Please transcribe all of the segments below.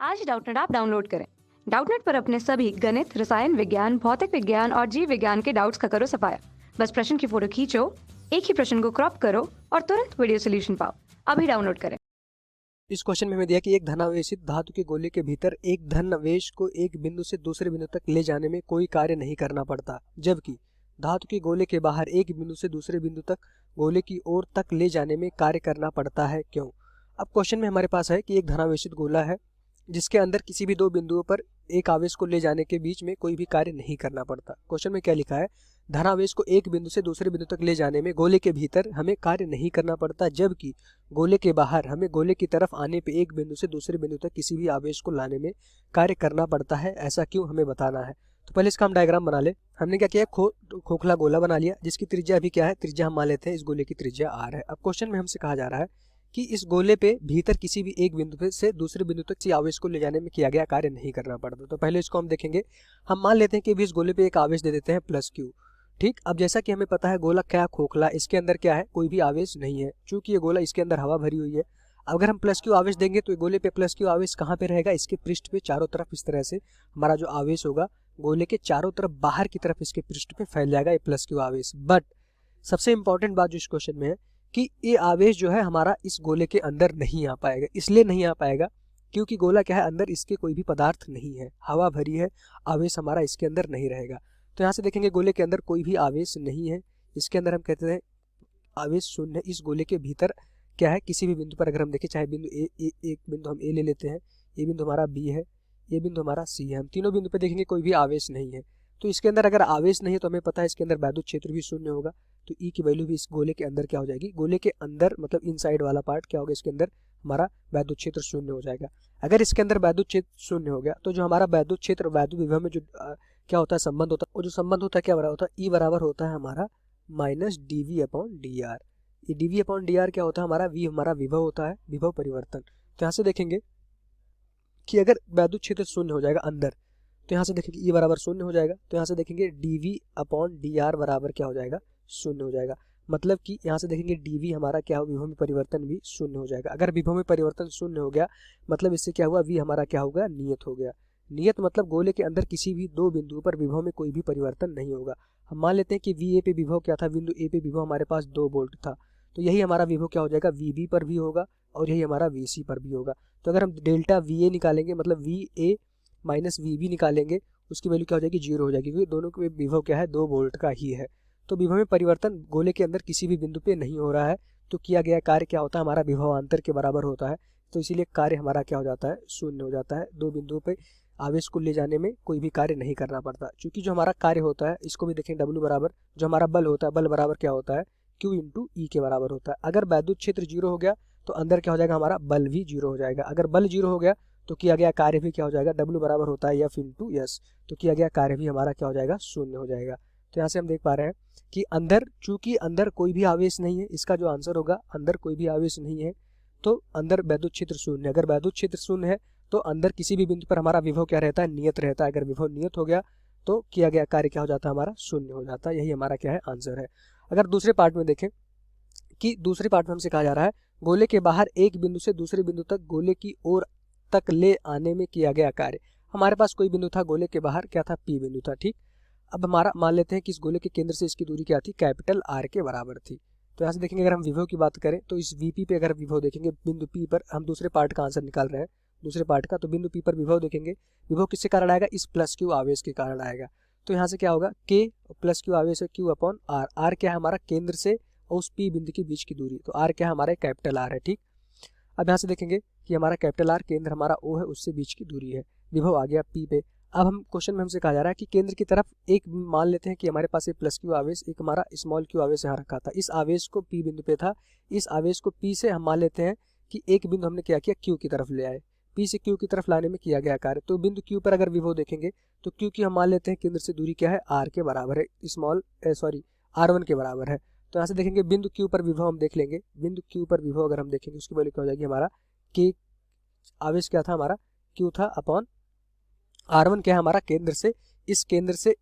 आज Doubtnut app download करें। Doubtnut पर अपने सभी गणित, रसायन विज्ञान, भौतिक विज्ञान और जीव विज्ञान के डाउट्स का करो सफाया। बस प्रश्न की फोटो खींचो, एक ही प्रश्न को क्रॉप करो और तुरंत वीडियो सोल्यूशन पाओ। अभी डाउनलोड करें। इस क्वेश्चन में हमें दिया कि एक धनावेशित धातु के गोले के भीतर एक धनावेश को एक बिंदु से दूसरे बिंदु तक ले जाने में कोई कार्य नहीं करना पड़ता, जबकि धातु के गोले के बाहर एक बिंदु से दूसरे बिंदु तक गोले की ओर तक ले जाने में कार्य करना पड़ता है, क्यों? अब क्वेश्चन में हमारे पास है कि एक धनावेशित गोला है जिसके अंदर किसी भी दो बिंदुओं पर एक आवेश को ले जाने के बीच में कोई भी कार्य नहीं करना पड़ता। क्वेश्चन में क्या लिखा है? धनावेश को एक बिंदु से दूसरे बिंदु तक ले जाने में गोले के भीतर हमें कार्य नहीं करना पड़ता, जबकि गोले के बाहर हमें गोले की तरफ आने पे एक बिंदु से दूसरे बिंदु तक किसी भी आवेश को लाने में कार्य करना पड़ता है। ऐसा क्यों, हमें बताना है। तो पहले इसका हम डायग्राम बना ले। हमने क्या किया, खोखला गोला बना लिया जिसकी त्रिज्या अभी क्या है, त्रिज्या हम मान लेते हैं इस गोले की त्रिज्या r है। अब क्वेश्चन में हमसे कहा जा रहा है कि इस गोले पे भीतर किसी भी एक बिंदु से दूसरे बिंदु तक किसी आवेश को ले जाने में किया गया कार्य नहीं करना पड़ता। तो पहले इसको हम देखेंगे। हम मान लेते हैं कि भी इस गोले पे एक आवेश दे देते हैं +q। ठीक, अब जैसा कि हमें पता है गोला क्या खोखला, इसके अंदर क्या है, कोई भी आवेश नहीं है। चूंकि ये गोला इसके अंदर हवा भरी हुई है, अगर हम +q आवेश देंगे तो गोले पे +q आवेश कहाँ पे रहेगा, इसके पृष्ठ पे चारों तरफ इस तरह से हमारा जो आवेश होगा गोले के चारों तरफ बाहर की तरफ इसके पृष्ठ पे फैल जाएगा ये +q आवेश। बट सबसे इंपॉर्टेंट बात जो इस क्वेश्चन में है कि ये आवेश जो है हमारा इस गोले के अंदर नहीं आ पाएगा। इसलिए नहीं आ पाएगा क्योंकि गोला क्या है, अंदर इसके कोई भी पदार्थ नहीं है, हवा भरी है, आवेश हमारा इसके अंदर नहीं रहेगा। तो यहाँ से देखेंगे गोले के अंदर कोई भी आवेश नहीं है, इसके अंदर हम कहते हैं आवेश शून्य है। इस गोले के भीतर क्या है, किसी भी बिंदु पर अगर हम देखें, चाहे बिंदु एक बिंदु हम ए ले लेते हैं, ये बिंदु हमारा बी है, ये बिंदु हमारा सी है, हम तीनों बिंदु पे देखेंगे कोई भी आवेश नहीं है। तो इसके अंदर अगर आवेश नहीं है तो हमें पता है इसके अंदर वैद्युत क्षेत्र भी शून्य होगा। तो ई की वैल्यू भी इस गोले के अंदर क्या हो जाएगी, गोले के अंदर मतलब इनसाइड वाला पार्ट क्या होगा, इसके अंदर हमारा वैद्युत क्षेत्र शून्य हो जाएगा। अगर इसके अंदर वैद्युत क्षेत्र शून्य हो गया तो जो हमारा वैद्युत क्षेत्र वैद्युत विभव में जो क्या होता है संबंध होता है, वो जो संबंध होता है क्या बराबर होता है, ई बराबर होता है हमारा -dv/dr। ये dv/dr क्या होता है, हमारा v हमारा विभव होता है, विभव परिवर्तन। तो यहाँ से देखेंगे कि अगर वैद्युत क्षेत्र शून्य हो जाएगा अंदर, तो यहाँ से देखेंगे ई बराबर शून्य हो जाएगा। तो यहाँ से देखेंगे dv/dr बराबर क्या हो जाएगा, शून्य हो जाएगा। मतलब कि यहाँ से देखेंगे dv हमारा क्या हो, विभव में परिवर्तन भी शून्य हो जाएगा। अगर विभव में परिवर्तन शून्य हो गया मतलब इससे क्या हुआ, v हमारा क्या होगा, नियत हो गया। नियत मतलब गोले के अंदर किसी भी दो बिंदुओं पर विभव में कोई भी परिवर्तन नहीं होगा। हम मान लेते हैं कि वी ए पे विभव क्या था, बिंदु ए पे विभव हमारे पास 2 वोल्ट था, तो यही हमारा विभव क्या हो जाएगा, वी पर भी होगा और यही हमारा वी पर भी होगा। तो अगर हम डेल्टा वी ए निकालेंगे मतलब वी ए माइनस वी निकालेंगे, उसकी वैल्यू क्या हो जाएगी, 0 हो जाएगी, क्योंकि दोनों के विभव क्या है, 2 वोल्ट का ही है। तो विभव में परिवर्तन गोले के अंदर किसी भी बिंदु पे नहीं हो रहा है, तो किया गया कार्य क्या होता है, हमारा विभवांतर के बराबर होता है। तो इसीलिए कार्य हमारा क्या हो जाता है, शून्य हो जाता है। दो बिंदुओं पे आवेश को ले जाने में कोई भी कार्य नहीं करना पड़ता। क्योंकि जो हमारा कार्य होता है, इसको भी देखें, W बराबर जो हमारा बल होता है, बल बराबर क्या होता है, Q × E के बराबर होता है। अगर वैद्युत क्षेत्र 0 हो गया तो अंदर क्या हो जाएगा, हमारा बल भी 0 हो जाएगा। अगर बल 0 हो गया तो किया गया कार्य भी क्या हो जाएगा, W बराबर होता है F × S, तो किया गया कार्य भी हमारा क्या हो जाएगा, शून्य हो जाएगा। तो यहाँ से हम देख पा रहे हैं कि अंदर, चूंकि अंदर कोई भी आवेश नहीं है, इसका जो आंसर होगा अंदर कोई भी आवेश नहीं है, तो अंदर वैद्युत क्षेत्र शून्य। अगर वैद्युत क्षेत्र शून्य है तो अंदर किसी भी बिंदु पर हमारा विभव क्या रहता है, नियत रहता है। अगर विभव नियत हो गया तो किया गया कार्य क्या हो जाता है, हमारा शून्य हो जाता है। यही हमारा क्या है, आंसर है। अगर दूसरे पार्ट में देखें कि दूसरे पार्ट में हमसे कहा जा रहा है गोले के बाहर एक बिंदु से दूसरे बिंदु तक गोले की ओर तक ले आने में किया गया कार्य। हमारे पास कोई बिंदु था गोले के बाहर, क्या था, P बिंदु था। ठीक, अब हमारा मान लेते हैं कि इस गोले के केंद्र से इसकी दूरी क्या थी, R के बराबर थी। तो यहाँ से देखेंगे अगर हम विभव की बात करें तो इस VP पे अगर विभव देखेंगे बिंदु P पर, हम दूसरे पार्ट का आंसर निकाल रहे हैं दूसरे पार्ट का, तो बिंदु P पर विभव देखेंगे, विभव किसके कारण आएगा, इस +q आवेश के कारण आएगा। तो यहाँ से क्या होगा, K +q आवेश है Q/R। R क्या है, हमारा केंद्र से और उस P बिंदु के बीच की दूरी, तो R क्या है, हमारा R है। ठीक, अब यहाँ से देखेंगे कि हमारा R केंद्र हमारा O है, उससे बीच की दूरी है। विभव आ गया P पे। अब हम क्वेश्चन में हमसे कहा जा रहा है कि केंद्र की तरफ एक मान लेते हैं कि हमारे पास एक +q आवेश, एक हमारा q आवेश यहाँ रखा था। इस आवेश को P बिंदु पे था, इस आवेश को P से हम मान लेते हैं कि एक बिंदु हमने क्या किया, Q की तरफ ले आए। P से Q की तरफ लाने में किया गया कार्य। तो बिंदु Q पर अगर विभव देखेंगे तो Q की हम मान लेते हैं केंद्र से दूरी क्या है, R के बराबर है, R1 के बराबर है। तो यहाँ से देखेंगे बिंदु Q पर विभव हम देख लेंगे, बिंदु Q पर विभव अगर हम देखेंगे उसकी वैल्यू क्या हो जाएगी, हमारा K आवेश क्या था, हमारा Q था अपॉन R1 क्या है, हमारा केंद्र से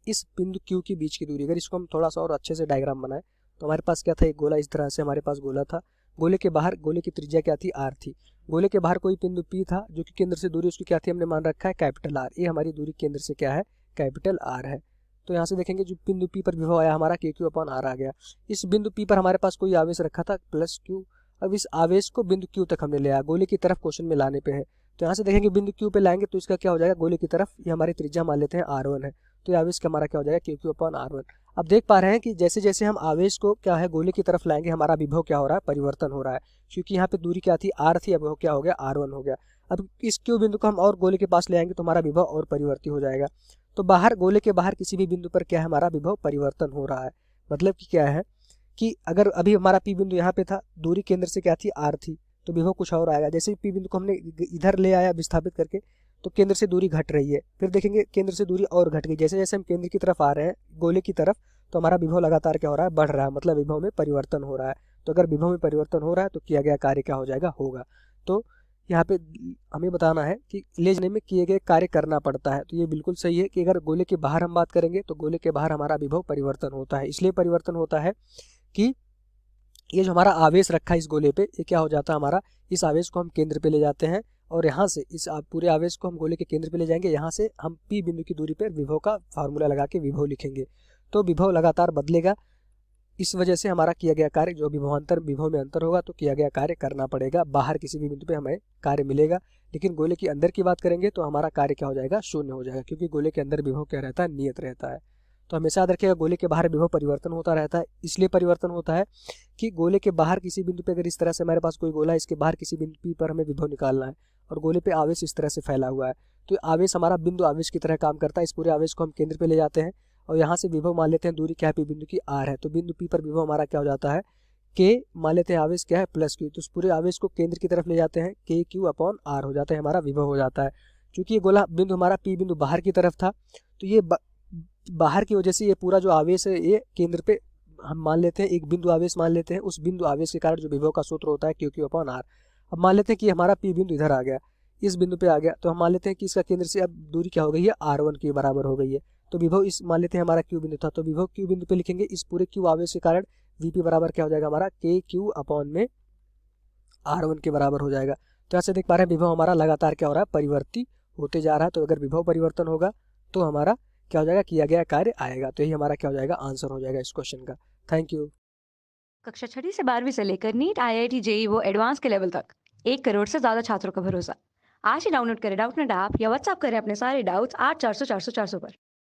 इस बिंदु Q के बीच की दूरी। अगर इसको हम थोड़ा सा और अच्छे से डायग्राम बनाए तो हमारे पास क्या था, एक गोला इस तरह से हमारे पास गोला था, गोले के बाहर गोले की त्रिज्या क्या थी, R थी। गोले के बाहर कोई बिंदु P था जो कि केंद्र से दूरी उसकी क्या थी, हमने मान रखा है कैपिटल R। ये हमारी दूरी केंद्र से क्या है, कैपिटल R है। तो यहाँ से देखेंगे जो बिंदु P पर विभव आया हमारा KQ/R आ गया। इस बिंदु P पर हमारे पास कोई आवेश रखा था +Q। अब इस आवेश को बिंदु Q तक हमने ले आया, गोले की तरफ क्वेश्चन में लाने पे है। तो यहाँ से देखेंगे बिंदु Q पे लाएंगे तो इसका क्या हो जाएगा, गोले की तरफ, ये हमारी त्रिज्या मान लेते हैं R1 है, तो ये आवेश का हमारा क्या हो जाएगा KQ/R1। अब देख पा रहे हैं कि जैसे जैसे हम आवेश को क्या है गोले की तरफ लाएंगे हमारा विभव क्या हो रहा है, परिवर्तन हो रहा है। क्योंकि यहाँ पे दूरी क्या थी, R थी, अब वो क्या हो गया, R1 हो गया। अब इस Q बिंदु को हम और गोले के पास ले आएंगे तो हमारा विभव और परिवर्तित हो जाएगा। तो बाहर गोले के बाहर किसी भी बिंदु पर क्या है, हमारा विभव परिवर्तन हो रहा है। मतलब कि क्या है कि अगर अभी हमारा P बिंदु यहाँ पे था, दूरी केंद्र से क्या थी, R थी, तो विभव कुछ और आएगा। जैसे P बिंदु को हमने इधर ले आया विस्थापित करके, तो केंद्र से दूरी घट रही है। फिर देखेंगे केंद्र से दूरी और घट गई। जैसे जैसे हम केंद्र की तरफ आ रहे हैं गोले की तरफ, तो हमारा विभव लगातार क्या हो रहा है, बढ़ रहा है, मतलब विभव में परिवर्तन हो रहा है। तो अगर विभव में परिवर्तन हो रहा है तो किया गया कार्य क्या हो जाएगा, होगा। तो यहाँ पे हमें बताना है कि ले जाने में किए गए कार्य करना पड़ता है। तो ये बिल्कुल सही है कि अगर गोले के बाहर हम बात करेंगे तो गोले के बाहर हमारा विभव परिवर्तन होता है। इसलिए परिवर्तन होता है कि ये जो हमारा आवेश रखा है इस गोले पे, ये क्या हो जाता है हमारा, इस आवेश को हम केंद्र पे ले जाते हैं और यहाँ से इस पूरे आवेश को हम गोले के केंद्र पे ले जाएंगे। यहाँ से हम P बिंदु की दूरी पर विभव का फार्मूला लगा के विभव लिखेंगे। तो विभव लगातार बदलेगा, इस वजह से हमारा किया गया कार्य जो विभव में अंतर होगा तो किया गया कार्य करना पड़ेगा। बाहर किसी भी बिंदु पे हमें कार्य मिलेगा, लेकिन गोले के अंदर की बात करेंगे तो हमारा कार्य क्या हो जाएगा, शून्य हो जाएगा, क्योंकि गोले के अंदर विभव क्या रहता है, नियत रहता है। तो हमेशा याद रखिएगा गोले के बाहर विभव परिवर्तन होता रहता है। इसलिए परिवर्तन होता है कि गोले के बाहर किसी बिंदु पे, अगर इस तरह से हमारे पास कोई गोला है, इसके बाहर किसी बिंदु P पर हमें विभव निकालना है और गोले पे आवेश इस तरह से फैला हुआ है, तो आवेश हमारा बिंदु आवेश की तरह काम करता है। इस पूरे आवेश को हम केंद्र पे ले जाते हैं और यहाँ से विभव मान लेते हैं, दूरी क्या है, P बिंदु की R है, तो बिंदु P पर विभव हमारा क्या हो जाता है, K मान लेते हैं, आवेश क्या है +Q। तो उस पूरे आवेश को केंद्र की तरफ ले जाते हैं, KQ/R हो जाता है, हमारा विभव हो जाता है। क्योंकि ये गोला बिंदु हमारा P बिंदु बाहर की तरफ था, तो ये बाहर की वजह से ये पूरा जो आवेश है ये केंद्र पे हम मान लेते हैं, एक बिंदु आवेश मान लेते हैं। उस बिंदु आवेश के कारण जो विभव का सूत्र होता है KQ/R। अब मान लेते हैं कि हमारा P बिंदु इधर आ गया, इस बिंदु पे आ गया, तो हम मान लेते हैं कि इसका केंद्र से अब दूरी क्या हो गई है, R1 के बराबर हो गई है। तो विभव इस मान लेते हैं हमारा Q बिंदु था, तो विभव Q बिंदु पे लिखेंगे। इस पूरे Q आवेश के कारण Vp बराबर क्या हो जाएगा हमारा, KQ/R1 के बराबर हो जाएगा। तो ऐसे देख पा रहे हैं विभव हमारा लगातार क्या हो रहा है, परिवर्तित होते जा रहा है। तो अगर विभव परिवर्तन होगा तो हमारा क्या हो जाएगा, किया गया कार्य आएगा। तो यही हमारा क्या हो जाएगा, आंसर हो जाएगा इस क्वेश्चन का। Thank you. कक्षा 6 से 12वीं से लेकर नीट, IIT, JEE वो एडवांस के लेवल तक 1 करोड़ से ज्यादा छात्रों का भरोसा। आज ही डाउनलोड करें डाउटनेट ऐप या व्हाट्सएप करें अपने सारे डाउट्स 8400 400 400 पर।